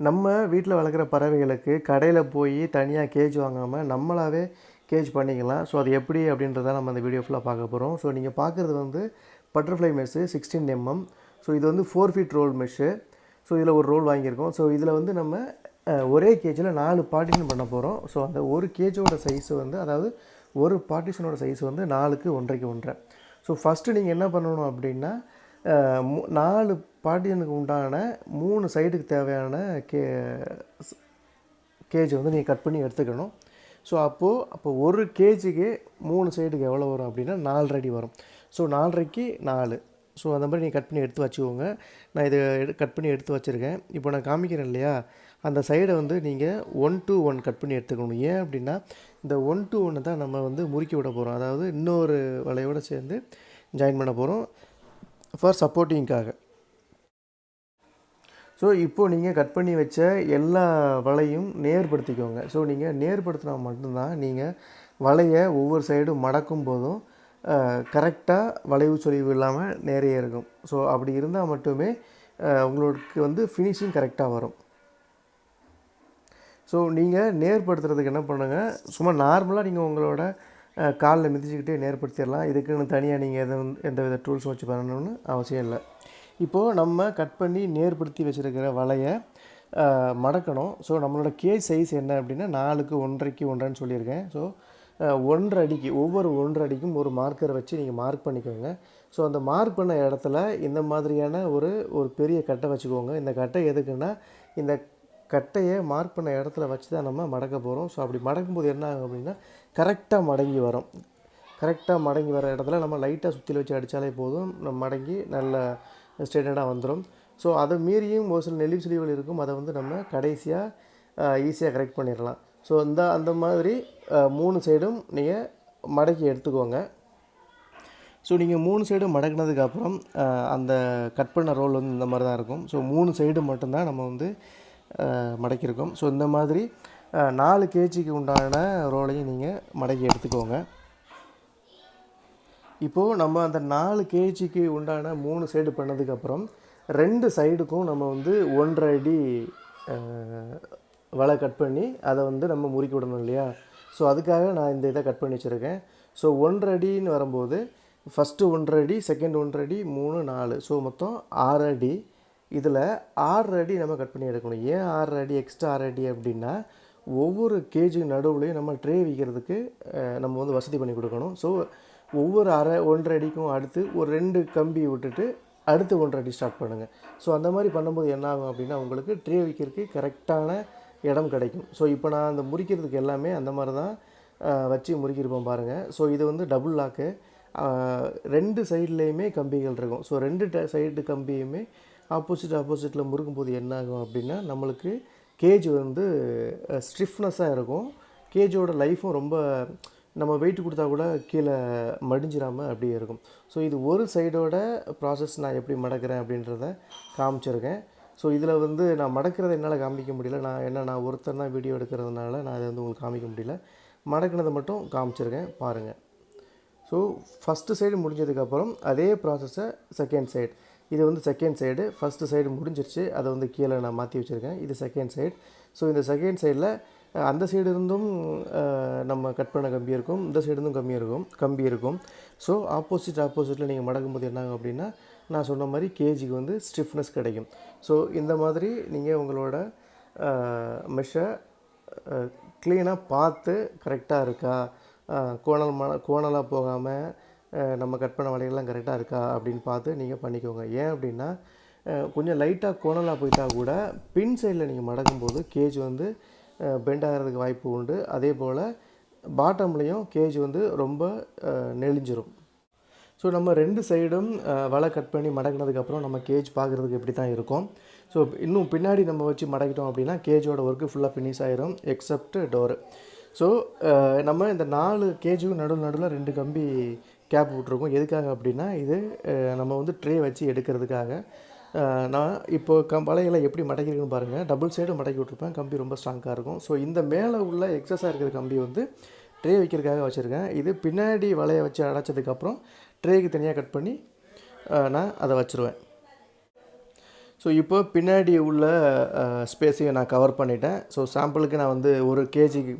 நம்ம வீட்டில் வளர்க்குற பறவைகளுக்கு கடையில் போய் தனியாக கேஜ் வாங்காமல் நம்மளாவே கேஜ் பண்ணிக்கலாம். ஸோ அது எப்படி அப்படின்றத நம்ம அந்த வீடியோ ஃபுல்லாக பார்க்க போகிறோம். ஸோ நீங்கள் பார்க்குறது வந்து பட்டர்ஃப்ளை மெஷ்ஷு 16 mm. ஸோ இது வந்து 4 feet ரோல் மெஷ்ஷு. ஸோ இதில் ஒரு ரோல் வாங்கியிருக்கோம். ஸோ இதில் வந்து நம்ம ஒரே கேஜில் 4 பார்ட்டிஷன் பண்ண போகிறோம். ஸோ அந்த ஒரு கேஜோட சைஸு வந்து, அதாவது ஒரு பார்ட்டிஷனோட சைஸ் வந்து 4க்கு 1.5க்கு 1.5. ஸோ ஃபஸ்ட்டு நீங்கள் என்ன பண்ணணும் அப்படின்னா, 4 பார்ட்டிஷனுக்கு உண்டான 3 சைடுக்கு தேவையான கேஜ் வந்து நீங்கள் கட் பண்ணி எடுத்துக்கணும். ஸோ அப்போது ஒரு கேஜிக்கு 3 சைடுக்கு எவ்வளோ வரும் அப்படின்னா 4.5 அடி வரும். ஸோ 4.5க்கு 4. ஸோ அந்த மாதிரி நீங்கள் கட் பண்ணி எடுத்து வச்சுக்கோங்க. நான் இதை கட் பண்ணி எடுத்து வச்சுருக்கேன். இப்போ நான் காமிக்கிறேன் இல்லையா, அந்த சைடை வந்து நீங்கள் 1 to 1 கட் பண்ணி எடுத்துக்கணும். ஏன் அப்படின்னா, இந்த 1 to 1 தான் நம்ம வந்து முறுக்கி விட போகிறோம். அதாவது இன்னொரு வலையோடு சேர்ந்து ஜாயின் பண்ண போகிறோம் ஃபார் சப்போர்ட்டிங்காக. ஸோ இப்போது நீங்கள் கட் பண்ணி வச்ச எல்லா வலையும் நேர்படுத்திக்கோங்க. ஸோ நீங்கள் நேர்படுத்தினா மட்டும்தான் நீங்கள் வலையை ஒவ்வொரு சைடும் மடக்கும் போதும் கரெக்டாக வளைவு சொலிவு இல்லாமல் நேரையே இருக்கும். ஸோ அப்படி இருந்தால் மட்டுமே உங்களுக்கு வந்து ஃபினிஷிங் கரெக்டாக வரும். ஸோ நீங்கள் நேர்படுத்துறதுக்கு என்ன பண்ணுங்கள், சும்மா நார்மலாக நீங்கள் உங்களோட காலில் மிதிச்சுக்கிட்டே நேர்படுத்திடலாம். இதுக்குன்னு தனியாக நீங்கள் எந்த வித டூல்ஸும் வச்சு பண்ணணும்னு அவசியம் இல்லை. இப்போது நம்ம கட் பண்ணி நேர்படுத்தி வச்சுருக்கிற வலையை மடக்கணும். ஸோ நம்மளோட கேஜ் சைஸ் என்ன அப்படின்னா 4க்கு 1.5க்கு 1.5ன்னு சொல்லியிருக்கேன். ஸோ 1.5 அடிக்கு, ஒவ்வொரு 1.5 அடிக்கும் ஒரு மார்க்கரை வச்சு நீங்கள் மார்க் பண்ணிக்கோங்க. ஸோ அந்த மார்க் பண்ண இடத்துல இந்த மாதிரியான ஒரு பெரிய கட்டை வச்சுக்கோங்க. இந்த கட்டை எதுக்குன்னா, இந்த கட்டையை மார்க் பண்ண இடத்துல வச்சு தான் நம்ம மடக்க போகிறோம். ஸோ அப்படி மடக்கும்போது என்ன ஆகும் அப்படின்னா, கரெக்டாக மடங்கி வரும். கரெக்டாக மடங்கி வர இடத்துல நம்ம லைட்டாக சுற்றில வச்சு அடித்தாலே போதும், நம்ம மடங்கி நல்ல ஸ்ட்ரெயிட்டடாக வந்துடும். ஸோ அதை மீறியும் ஒரு சில நெளிவு சுழிவுகள் இருக்கும். அதை வந்து நம்ம கடைசியாக ஈஸியாக கரெக்ட் பண்ணிடலாம். ஸோ அந்த மாதிரி 3 சைடும் நீங்கள் மடக்கி எடுத்துக்கோங்க. ஸோ நீங்கள் 3 சைடும் மடக்கினதுக்கப்புறம் அந்த கட் பண்ண ரோல் வந்து இந்த மாதிரி தான் இருக்கும். ஸோ 3 சைடு மட்டும்தான் நம்ம வந்து மடக்கியிருக்கோம். ஸோ இந்த மாதிரி 4 கேஜிக்கு உண்டான ரோலையும் நீங்கள் மடக்கி எடுத்துக்கோங்க. இப்போது நம்ம அந்த 4 கேஜிக்கு உண்டான 3 சைடு பண்ணதுக்கப்புறம் 2 சைடுக்கும் நம்ம வந்து 1.5 அடி வலை கட் பண்ணி அதை வந்து நம்ம முறுக்கி விடணும் இல்லையா. ஸோ அதுக்காக நான் இந்த இதை கட் பண்ணி வச்சுருக்கேன். ஸோ 1.5 அடின்னு வரும்போது ஃபஸ்ட்டு 1.5 அடி, செகண்ட் 1.5 அடி, 3, 4, ஸோ மொத்தம் 6 அடி. இதில் 6 அடி நம்ம கட் பண்ணி எடுக்கணும். ஏன் 6 அடி எக்ஸ்ட்ரா 6 அடி அப்படின்னா, ஒவ்வொரு கேஜுக்கு நடுவுலையும் நம்ம ட்ரே வைக்கிறதுக்கு நம்ம வந்து வசதி பண்ணி கொடுக்கணும். ஸோ ஒவ்வொரு 1.5 அடிக்கும் அடுத்து ஒரு 2 கம்பி விட்டுட்டு அடுத்து 1.5 அடி ஸ்டார்ட் பண்ணுங்கள். ஸோ அந்த மாதிரி பண்ணும்போது என்ன ஆகும் அப்படின்னா, உங்களுக்கு ட்ரே வைக்கிறதுக்கு கரெக்டான இடம் கிடைக்கும். ஸோ இப்போ நான் அந்த முறிக்கிறதுக்கு எல்லாமே அந்த மாதிரி தான் வச்சு முறுக்கியிருப்போம் பாருங்கள். ஸோ இது வந்து டபுள் லாக்கு. 2 சைட்லேயுமே கம்பிகள் இருக்கும். ஸோ 2 சைடு கம்பியுமே ஆப்போசிட்டில் முறுக்கும்போது என்ன ஆகும் அப்படின்னா, நம்மளுக்கு கேஜ் வந்து ஸ்டிஃப்னஸாக இருக்கும். கேஜோட லைஃப்பும் ரொம்ப, நம்ம வெயிட் கொடுத்தா கூட கீழே மடிஞ்சிடாமல் அப்படியே இருக்கும். ஸோ இது ஒரு சைடோட ப்ராசஸ் நான் எப்படி மடக்கிறேன் அப்படின்றத காமிச்சிருக்கேன். ஸோ இதில் வந்து நான் மடக்கிறத என்னால் காமிக்க முடியல. நான் ஒருத்தர் தான் வீடியோ எடுக்கிறதுனால நான் அதை வந்து உங்களுக்கு காமிக்க முடியல. மடக்கினதை மட்டும் காமிச்சிருக்கேன் பாருங்கள். ஸோ ஃபஸ்ட்டு சைடு முடிஞ்சதுக்கப்புறம் அதே ப்ராசஸை செகண்ட் சைடு, இது வந்து செகண்ட் சைடு. ஃபஸ்ட்டு சைடு முடிஞ்சிருச்சு, அதை வந்து கீழே நான் மாற்றி வச்சுருக்கேன். இது செகண்ட் சைடு. ஸோ இந்த செகண்ட் சைடில் அந்த சைடு இருந்தும் நம்ம கட் பண்ண கம்பி இருக்கும், இந்த சைடு இருந்தும் கம்பி இருக்கும். ஸோ ஆப்போசிட்டில் நீங்கள் மடக்கும்போது என்ன ஆகும் அப்படின்னா, நான் சொன்ன மாதிரி கேஜிக்கு வந்து ஸ்டிஃப்னஸ் கிடைக்கும். ஸோ இந்த மாதிரி நீங்கள் உங்களோட மெஷ்ஷை க்ளீனாக பார்த்து கரெக்டாக இருக்கா, கோணலாக போகாமல் நம்ம கட் பண்ண வலைகள்லாம் கரெக்டாக இருக்கா அப்படின்னு பார்த்து நீங்கள் பண்ணிக்கோங்க. ஏன் அப்படின்னா, கொஞ்சம் லைட்டாக கோணலாக போயிட்டால் கூட பின் சைடில் நீங்கள் மடக்கும்போது கேஜ் வந்து பெண்ட் ஆகிறதுக்கு வாய்ப்பு உண்டு. அதே போல் பாட்டம்லேயும் கேஜ் வந்து ரொம்ப நெளிஞ்சிரும். ஸோ நம்ம 2 சைடும் வலை கட் பண்ணி மடக்கினதுக்கப்புறம் நம்ம கேஜ் பார்க்குறதுக்கு இப்படி தான் இருக்கும். ஸோ இன்னும் பின்னாடி நம்ம வச்சு மடக்கிட்டோம் அப்படின்னா கேஜோட ஒர்க்கு ஃபுல்லாக ஃபினிஷ் ஆகிரும் எக்ஸப்ட் டோரு. ஸோ நம்ம இந்த 4 கேஜுக்கு நடுவில் 2 கம்பி கேப் விட்ருக்கோம். எதுக்காக அப்படின்னா, இது நம்ம வந்து ட்ரே வச்சு எடுக்கிறதுக்காக. நான் இப்போ வலைகளை எப்படி மடக்கிருக்குன்னு பாருங்கள். டபுள் சைடும் மடக்கி விட்ருப்பேன், கம்பி ரொம்ப ஸ்ட்ராங்காக இருக்கும். ஸோ இந்த மேலே உள்ள எக்ஸஸாக இருக்கிற கம்பி வந்து ட்ரே வைக்கிறதுக்காக வச்சுருக்கேன். இது பின்னாடி வலையை வச்சு அடைச்சதுக்கப்புறம் ட்ரேக்கு தனியாக கட் பண்ணி நான் அதை வச்சுருவேன். ஸோ இப்போ பின்னாடி உள்ள ஸ்பேஸையும் நான் கவர் பண்ணிட்டேன். ஸோ சாம்பிளுக்கு நான் வந்து ஒரு கேஜிக்கு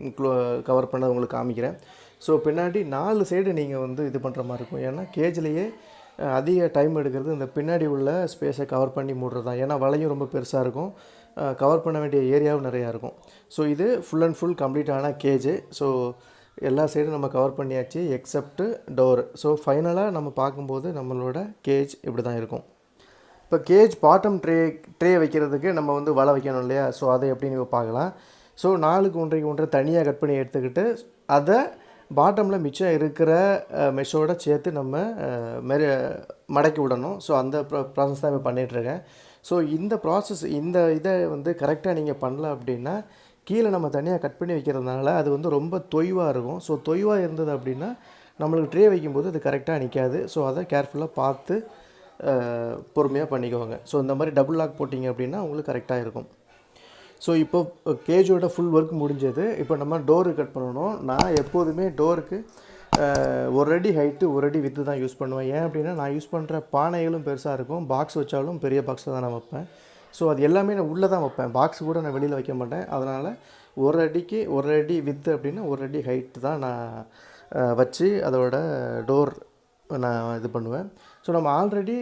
கவர் பண்ணது உங்களுக்கு காமிக்கிறேன். ஸோ பின்னாடி 4 சைடு நீங்கள் வந்து இது பண்ணுற மாதிரி இருக்கும். ஏன்னா கேஜ்லேயே அதிக டைம் எடுக்கிறது இந்த பின்னாடி உள்ள ஸ்பேஸை கவர் பண்ணி மூடுறது தான். ஏன்னா வலையும் ரொம்ப பெருசாக இருக்கும், கவர் பண்ண வேண்டிய ஏரியாவும் நிறையா இருக்கும். ஸோ இது ஃபுல் அண்ட் ஃபுல் கம்ப்ளீட்டான கேஜு. ஸோ எல்லா சைடும் நம்ம கவர் பண்ணியாச்சு எக்ஸப்ட்டு டோர். ஸோ ஃபைனலாக நம்ம பார்க்கும்போது நம்மளோட கேஜ் இப்படி தான் இருக்கும். இப்போ கேஜ் பாட்டம் ட்ரே வைக்கிறதுக்கு நம்ம வந்து வலை வைக்கணும் இல்லையா? ஸோ அதை எப்படின்னு பார்க்கலாம். ஸோ 4க்கு 1க்கு 1 தனியாக கட் பண்ணி எடுத்துக்கிட்டு அதை பாட்டமில் மிச்சம் இருக்கிற மெஷோட சேர்த்து நம்ம மடக்கி விடணும். ஸோ அந்த ப்ராசஸ் தான் இப்போ பண்ணிகிட்ருக்கேன். ஸோ இந்த ப்ராசஸ் இதை வந்து கரெக்டாக நீங்கள் பண்ணல அப்படின்னா கீழே நம்ம தனியாக கட் பண்ணி வைக்கிறதுனால அது வந்து ரொம்ப தொய்வாக இருக்கும். ஸோ தொய்வாக இருந்தது அப்படின்னா நம்மளுக்கு ட்ரே வைக்கும்போது அது கரெக்டாக நிற்காது. ஸோ அதை கேர்ஃபுல்லாக பார்த்து பொறுமையாக பண்ணிக்குவாங்க. ஸோ இந்த மாதிரி டபுள் லாக் போட்டிங்க அப்படின்னா உங்களுக்கு கரெக்டாக இருக்கும். ஸோ இப்போ கேஜோட ஃபுல் ஒர்க் முடிஞ்சது. இப்போ நம்ம டோரு கட் பண்ணணும். நான் எப்போதுமே டோருக்கு 1 அடி ஹைட்டு 1 அடி வித்து தான் யூஸ் பண்ணுவேன். ஏன் அப்படின்னா நான் யூஸ் பண்ணுற பானைகளும் பெருசாக இருக்கும், பாக்ஸ் வச்சாலும் பெரிய பாக்ஸில் தான் நான் வைப்பேன். ஸோ அது எல்லாமே நான் உள்ளே தான் வைப்பேன், பாக்ஸ் கூட நான் வெளியில் வைக்க மாட்டேன். அதனால் 1 அடிக்கு 1 அடி வித்து அப்படின்னா 1 அடி ஹைட்டு தான் நான் வச்சு அதோட டோர் நான் இது பண்ணுவேன். ஸோ நம்ம ஆல்ரெடி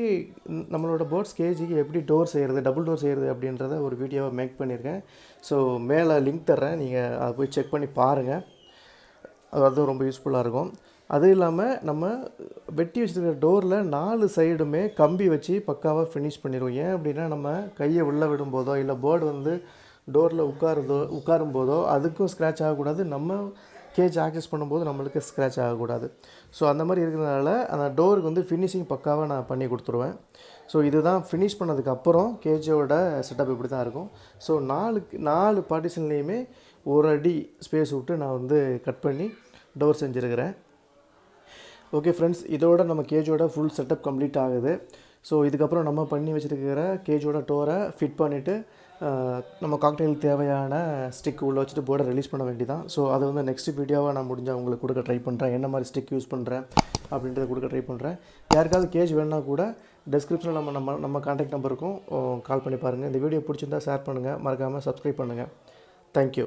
நம்மளோட பேர்ட்ஸ் கேஜிக்கு எப்படி டோர் செய்கிறது, டபுள் டோர் செய்கிறது அப்படின்றத ஒரு வீடியோவை மேக் பண்ணியிருக்கேன். ஸோ மேலே லிங்க் தர்றேன், நீங்கள் அதை போய் செக் பண்ணி பாருங்கள். அதுவும் ரொம்ப யூஸ்ஃபுல்லாக இருக்கும். அதுவும் இல்லாமல் நம்ம வெட்டி வச்சுருக்கிற டோரில் 4 சைடுமே கம்பி வச்சு பக்காவாக ஃபினிஷ் பண்ணிடுவோம். ஏன் அப்படின்னா நம்ம கையை உள்ளே விடும்போதோ இல்லை பேர்டு வந்து டோரில் உட்காரும்போதோ அதுக்கும் ஸ்க்ராட்ச் ஆகக்கூடாது, நம்ம கேஜ் ஆக்சஸ் பண்ணும்போது நம்மளுக்கு ஸ்க்ராட்ச் ஆகக்கூடாது. ஸோ அந்த மாதிரி இருக்கிறதுனால அந்த டோருக்கு வந்து ஃபினிஷிங் பக்காவாக நான் பண்ணி கொடுத்துருவேன். ஸோ இதுதான் ஃபினிஷ் பண்ணதுக்கப்புறம் கேஜோட செட்டப் இப்படி தான் இருக்கும். ஸோ 4 பார்ட்டிஷன்லேயுமே 1 அடி ஸ்பேஸ் விட்டு நான் வந்து கட் பண்ணி டோர் செஞ்சுருக்கிறேன். ஓகே ஃப்ரெண்ட்ஸ், இதோட நம்ம கேஜோட ஃபுல் செட்டப் கம்ப்ளீட் ஆகுது. ஸோ இதுக்கப்புறம் நம்ம பண்ணி வச்சுருக்கிற கேஜோட டோரை ஃபிட் பண்ணிவிட்டு நம்ம காக்டெயிலுக்கு தேவையான ஸ்டிக் உள்ளே வச்சுட்டு போர்டை ரிலீஸ் பண்ண வேண்டியதான். ஸோ அதை வந்து நெக்ஸ்ட் வீடியோவாக நான் முடிஞ்சால் உங்களுக்கு கொடுக்க ட்ரை பண்ணுறேன், என்ன மாதிரி ஸ்டிக் யூஸ் பண்ணுறேன் அப்படின்றத கொடுக்க ட்ரை பண்ணுறேன். யாருக்காவது கேஜ் வேணுன்னா கூட டிஸ்கிரிப்ஷனில் நம்ம கான்டாக்ட் நம்பருக்கும் கால் பண்ணி பாருங்கள். இந்த வீடியோ பிடிச்சிருந்தா ஷேர் பண்ணுங்கள், மறக்காமல் சப்ஸ்கிரைப் பண்ணுங்கள். தேங்க்யூ.